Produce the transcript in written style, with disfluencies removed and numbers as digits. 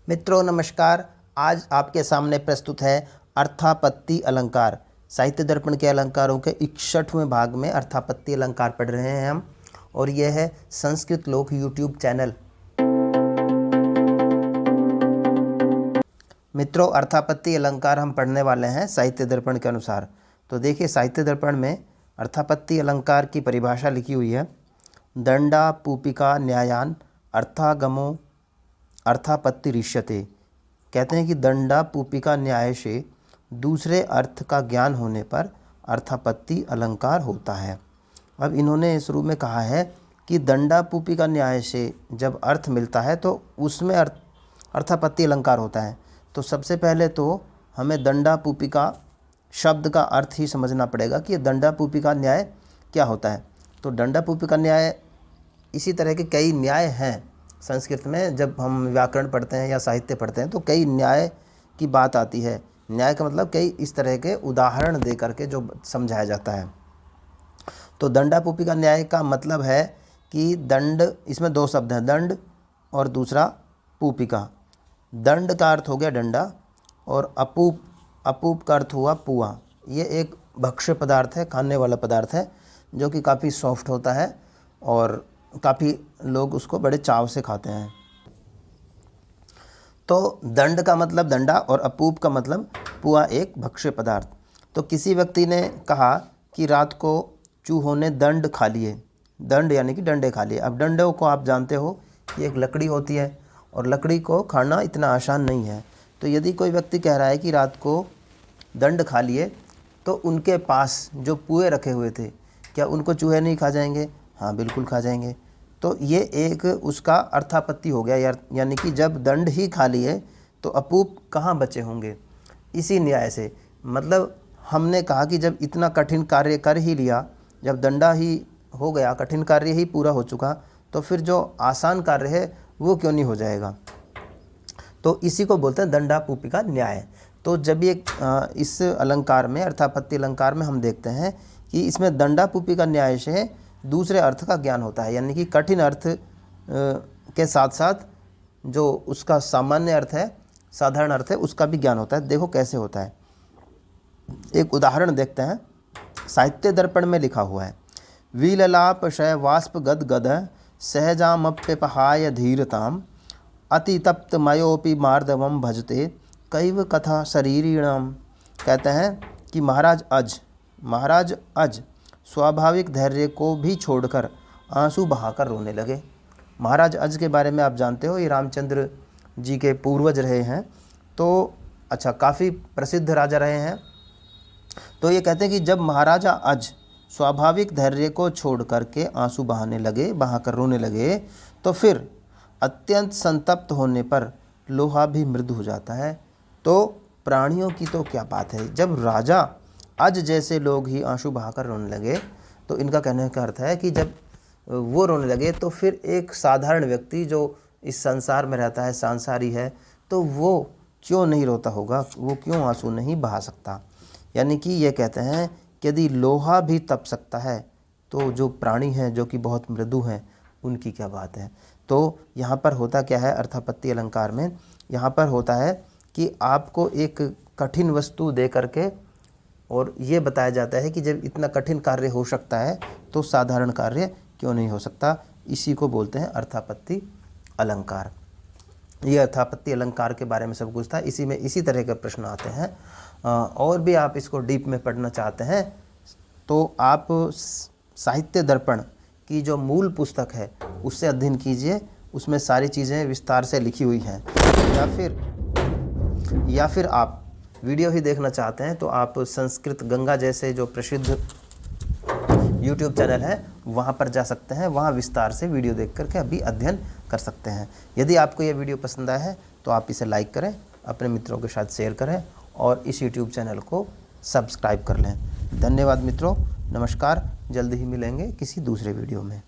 मित्रों नमस्कार। आज आपके सामने प्रस्तुत है अर्थापत्ति अलंकार। साहित्य दर्पण के अलंकारों के 61वें भाग में अर्थापत्ति अलंकार पढ़ रहे हैं हम, और यह है संस्कृत लोक यूट्यूब चैनल। मित्रों, अर्थापत्ति अलंकार हम पढ़ने वाले हैं साहित्य दर्पण के अनुसार। तो देखिए, साहित्य दर्पण में अर्थापत्ति अलंकार की परिभाषा लिखी हुई है। दंडा पूपिका न्यायान अर्थागमो अर्थापत्ति ऋष्यते। कहते हैं कि दंडा पूपिका न्याय से दूसरे अर्थ का ज्ञान होने पर अर्थापत्ति अलंकार होता है। अब इन्होंने शुरू में कहा है कि दंडा पूपिका न्याय से जब अर्थ मिलता है तो उसमें अर्थापत्ति अलंकार होता है। तो सबसे पहले तो हमें दंडा पूपिका शब्द का अर्थ ही समझना पड़ेगा कि दंडा पूपिका न्याय क्या होता है। तो दंडा पूपिका न्याय, इसी तरह के कई न्याय हैं संस्कृत में। जब हम व्याकरण पढ़ते हैं या साहित्य पढ़ते हैं तो कई न्याय की बात आती है। न्याय का मतलब कई इस तरह के उदाहरण दे करके जो समझाया जाता है। तो दंडा पूपिका न्याय का मतलब है कि दंड, इसमें दो शब्द हैं, दंड और दूसरा पूपिका। दंड का अर्थ हो गया डंडा और अपूप का अर्थ हुआ पुआ। ये एक भक्ष्य पदार्थ है, खाने वाला पदार्थ है, जो कि काफ़ी सॉफ्ट होता है और काफ़ी लोग उसको बड़े चाव से खाते हैं। तो दंड का मतलब डंडा और अपूप का मतलब पुआ, एक भक्ष्य पदार्थ। तो किसी व्यक्ति ने कहा कि रात को चूहों ने दंड खा लिए। दंड यानी कि डंडे खा लिए। अब डंडों को आप जानते हो कि एक लकड़ी होती है और लकड़ी को खाना इतना आसान नहीं है। तो यदि कोई व्यक्ति कह रहा है कि रात को दंड खा लिए, तो उनके पास जो पुए रखे हुए थे, क्या उनको चूहे नहीं खा जाएंगे? हाँ, बिल्कुल खा जाएंगे। तो ये एक उसका अर्थापत्ति हो गया यानी कि जब दंड ही खा लिए तो अपूप कहाँ बचे होंगे। इसी न्याय से मतलब हमने कहा कि जब इतना कठिन कार्य कर ही लिया, जब दंडा ही हो गया, कठिन कार्य ही पूरा हो चुका, तो फिर जो आसान कार्य है वो क्यों नहीं हो जाएगा। तो इसी को बोलते हैं दंडा पूपिका न्याय। तो जब ये इस अलंकार में, अर्थापत्ति अलंकार में हम देखते हैं कि इसमें दंडा पूपिका न्याय से दूसरे अर्थ का ज्ञान होता है, यानी कि कठिन अर्थ के साथ साथ जो उसका सामान्य अर्थ है, साधारण अर्थ है, उसका भी ज्ञान होता है। देखो कैसे होता है, एक उदाहरण देखते हैं। साहित्य दर्पण में लिखा हुआ है, विललाप शय वाष्प गद गद सहजामप्यपहाय धीरताम अतितप्त मयोपि मार्दवम भजते कैव कथा शरीरिणाम। कहते हैं कि महाराज अज स्वाभाविक धैर्य को भी छोड़कर आंसू बहाकर रोने लगे। महाराज अज के बारे में आप जानते हो, ये रामचंद्र जी के पूर्वज रहे हैं। तो अच्छा, काफ़ी प्रसिद्ध राजा रहे हैं। तो ये कहते हैं कि जब महाराजा अज स्वाभाविक धैर्य को छोड़ करके आंसू बहाकर रोने लगे, तो फिर अत्यंत संतप्त होने पर लोहा भी मृदु हो जाता है। तो प्राणियों की तो क्या बात है, जब राजा अज जैसे लोग ही आंसू बहाकर रोने लगे, तो इनका कहने का अर्थ है कि जब वो रोने लगे तो फिर एक साधारण व्यक्ति जो इस संसार में रहता है, सांसारी है, तो वो क्यों नहीं रोता होगा, वो क्यों आंसू नहीं बहा सकता। यानी कि ये कहते हैं कि यदि लोहा भी तप सकता है, तो जो प्राणी हैं जो कि बहुत मृदु हैं, उनकी क्या बात है। तो यहाँ पर होता क्या है, अर्थापत्ति अलंकार में यहाँ पर होता है कि आपको एक कठिन वस्तु दे करके और ये बताया जाता है कि जब इतना कठिन कार्य हो सकता है तो साधारण कार्य क्यों नहीं हो सकता। इसी को बोलते हैं अर्थापत्ति अलंकार। ये अर्थापत्ति अलंकार के बारे में सब कुछ था। इसी में इसी तरह के प्रश्न आते हैं। और भी आप इसको डीप में पढ़ना चाहते हैं तो आप साहित्य दर्पण की जो मूल पुस्तक है उससे अध्ययन कीजिए। उसमें सारी चीज़ें विस्तार से लिखी हुई हैं। या फिर आप वीडियो ही देखना चाहते हैं तो आप संस्कृत गंगा जैसे जो प्रसिद्ध YouTube चैनल है वहाँ पर जा सकते हैं। वहाँ विस्तार से वीडियो देख करके अभी अध्ययन कर सकते हैं। यदि आपको ये वीडियो पसंद आया है तो आप इसे लाइक करें, अपने मित्रों के साथ शेयर करें और इस YouTube चैनल को सब्सक्राइब कर लें। धन्यवाद मित्रों, नमस्कार। जल्द ही मिलेंगे किसी दूसरे वीडियो में।